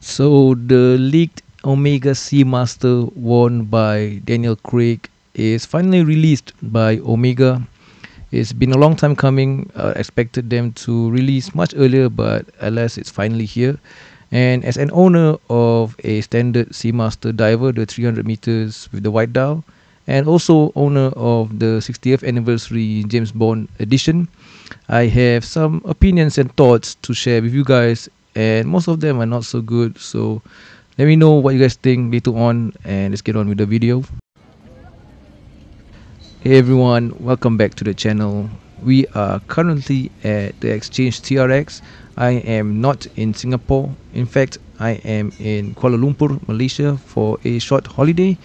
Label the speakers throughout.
Speaker 1: So the leaked Omega Seamaster worn by Danial is finally released by Omega. It's been a long time coming. Expected them to release much earlier, but alas, it's finally here. And as an owner of a standard Seamaster diver, the 300 meters with the white dial, and also owner of the 60th anniversary James Bond edition, I have some opinions and thoughts to share with you guys, and most of them are not so good. So let me know what you guys think later on, and let's get on with the video. Hey everyone, welcome back to the channel. We are currently at the Exchange TRX. I am not in Singapore. In fact, I am in Kuala Lumpur, Malaysia for a short holiday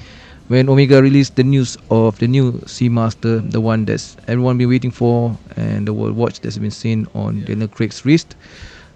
Speaker 1: when Omega released the news of the new Seamaster, the one that's everyone been waiting for, and the world watch that's been seen on Daniel Craig's wrist.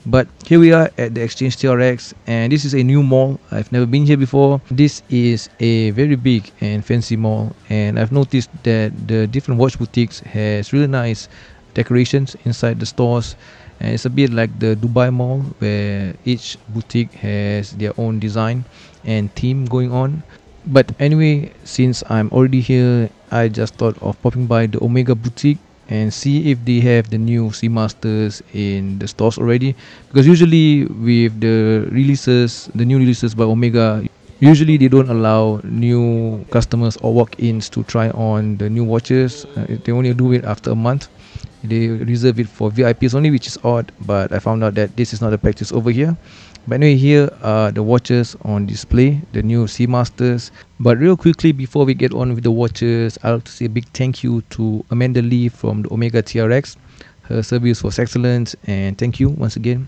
Speaker 1: But here we are at the Exchange TRX, and this is a new mall. I've never been here before. This is a very big and fancy mall, and I've noticed that the different watch boutiques has really nice decorations inside the stores, and it's a bit like the Dubai Mall where each boutique has their own design and theme going on. But anyway, since I'm already here, I just thought of popping by the Omega boutique and see if they have the new Seamasters in the stores already, because usually with the new releases by Omega, usually they don't allow new customers or walk-ins to try on the new watches. They only do it after a month. They reserve it for VIPs only, which is odd, but I found out that this is not the practice over here. But anyway, here are the watches on display, the new Seamasters. But real quickly, before we get on with the watches, I'd like to say a big thank you to Amanda Lee from the Omega TRX. Her service was excellent, and thank you once again.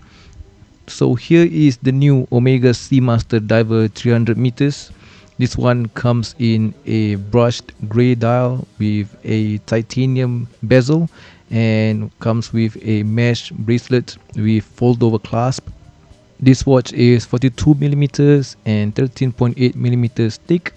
Speaker 1: So here is the new Omega Seamaster Diver 300 meters. This one comes in a brushed grey dial with a titanium bezel and comes with a mesh bracelet with fold-over clasp. This watch is 42mm and 13.8mm thick.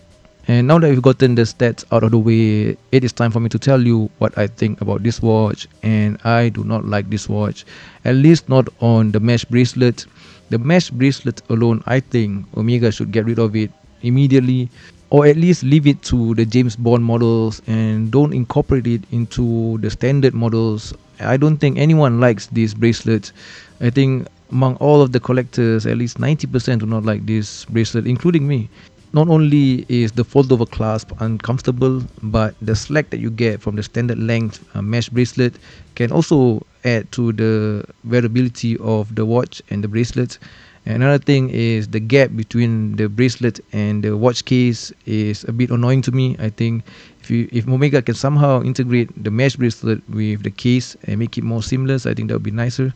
Speaker 1: And now that we've gotten the stats out of the way, it is time for me to tell you what I think about this watch. And I do not like this watch, at least not on the mesh bracelet. The mesh bracelet alone, I think Omega should get rid of it immediately, or at least leave it to the James Bond models and don't incorporate it into the standard models. I don't think anyone likes these bracelets. I think among all of the collectors, at least 90% do not like this bracelet, including me. Not only is the fold-over clasp uncomfortable, but the slack that you get from the standard length mesh bracelet can also add to the wearability of the watch and the bracelet. Another thing is the gap between the bracelet and the watch case is a bit annoying to me. I think if Omega can somehow integrate the mesh bracelet with the case and make it more seamless, I think that would be nicer.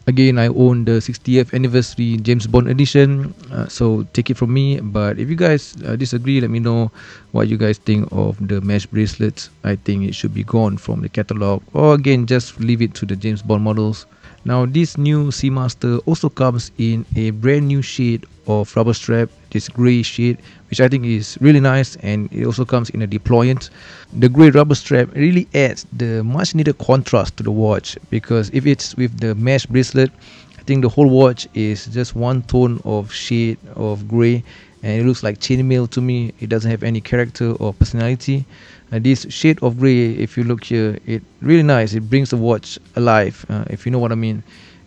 Speaker 1: Again, I own the 60th anniversary James Bond edition, so take it from me. But if you guys disagree, let me know what you guys think of the mesh bracelets. I think it should be gone from the catalog, or again, just leave it to the James Bond models. Now, this new Seamaster also comes in a brand new shade of rubber strap, this grey shade, which I think is really nice, and it also comes in a deployant. The grey rubber strap really adds the much needed contrast to the watch, because if it's with the mesh bracelet, I think the whole watch is just one tone of shade of grey, and it looks like chainmail to me. It doesn't have any character or personality. This shade of grey, if you look here, it really nice. It brings the watch alive, if you know what I mean.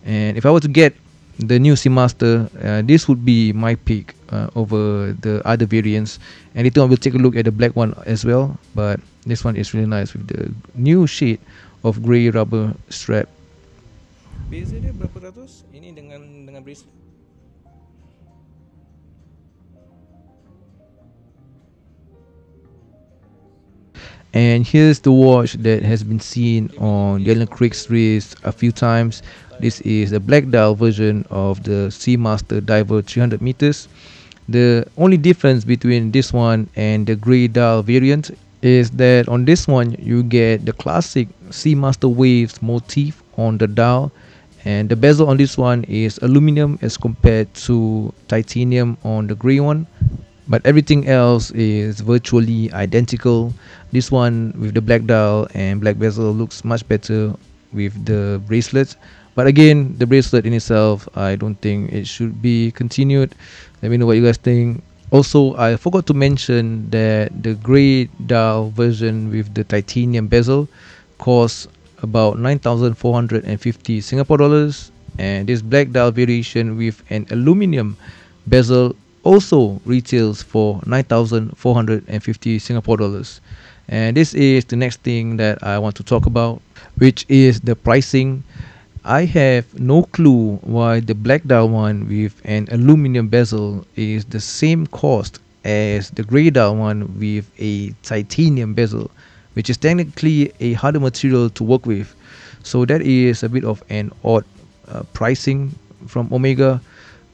Speaker 1: And if I were to get the new Seamaster, this would be my pick over the other variants. And later on we'll take a look at the black one as well, but this one is really nice with the new shade of grey rubber strap.
Speaker 2: Beza dia berapa ratus ini dengan bracelet?
Speaker 1: And here's the watch that has been seen on Daniel Craig's wrist a few times. This is the black dial version of the Seamaster Diver 300 meters. The only difference between this one and the grey dial variant is that on this one you get the classic Seamaster waves motif on the dial, and the bezel on this one is aluminum as compared to titanium on the grey one. But everything else is virtually identical. This one with the black dial and black bezel looks much better with the bracelet, But again, the bracelet in itself, I don't think it should be continued. Let me know what you guys think. Also, I forgot to mention that the grey dial version with the titanium bezel costs about 9,450 Singapore dollars, and this black dial variation with an aluminium bezel also retails for 9,450 Singapore dollars. And this is the next thing that I want to talk about, which is the pricing. I have no clue why the black dial one with an aluminum bezel is the same cost as the grey dial one with a titanium bezel, which is technically a harder material to work with. So that is a bit of an odd pricing from Omega.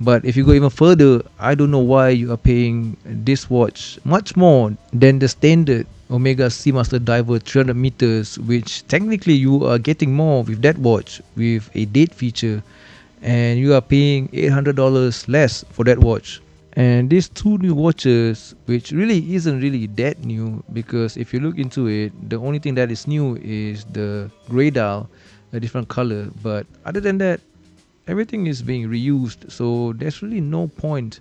Speaker 1: But if you go even further, I don't know why you are paying this watch much more than the standard Omega Seamaster Diver 300 meters, which technically you are getting more with that watch with a date feature, and you are paying $800 less for that watch. And these two new watches, which really isn't really that new, because if you look into it, the only thing that is new is the grey dial, a different color. But other than that, everything is being reused, so there's really no point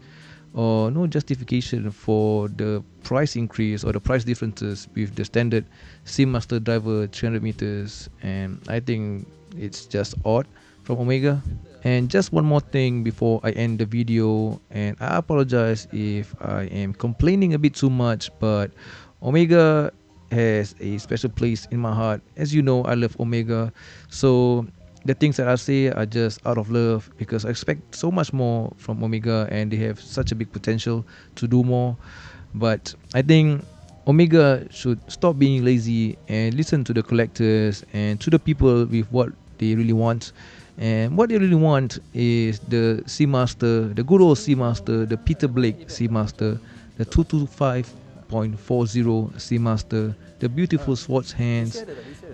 Speaker 1: or no justification for the price increase or the price differences with the standard Seamaster Diver 300 meters. And I think it's just odd from Omega. And just one more thing before I end the video, and I apologize if I am complaining a bit too much, but Omega has a special place in my heart. As you know, I love Omega, so the things that I say are just out of love, because I expect so much more from Omega and they have such a big potential to do more. But I think Omega should stop being lazy and listen to the collectors and to the people with what they really want. And what they really want is the Seamaster, the good old Seamaster, the Peter Blake Seamaster, the 225.40 Seamaster, the beautiful Swords hands,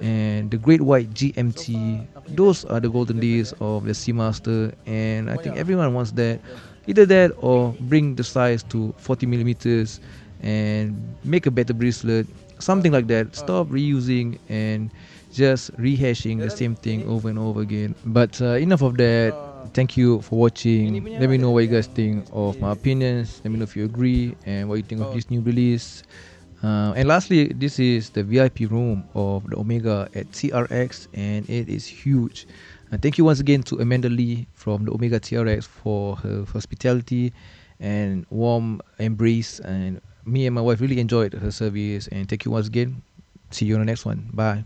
Speaker 1: and the Great White GMT. Those are the golden days of the Seamaster, and I think everyone wants that. Either that or bring the size to 40 millimeters and make a better bracelet, something like that. Stop reusing and just rehashing the same thing over and over again. But enough of that. Thank you for watching. Let me know what you guys think of my opinions. Let me know if you agree and what you think of this new release. And lastly, this is the VIP room of the Omega at TRX, and it is huge. And thank you once again to Amanda Lee from the Omega TRX for her hospitality and warm embrace. And me and my wife really enjoyed her service. And thank you once again. See you on the next one. Bye.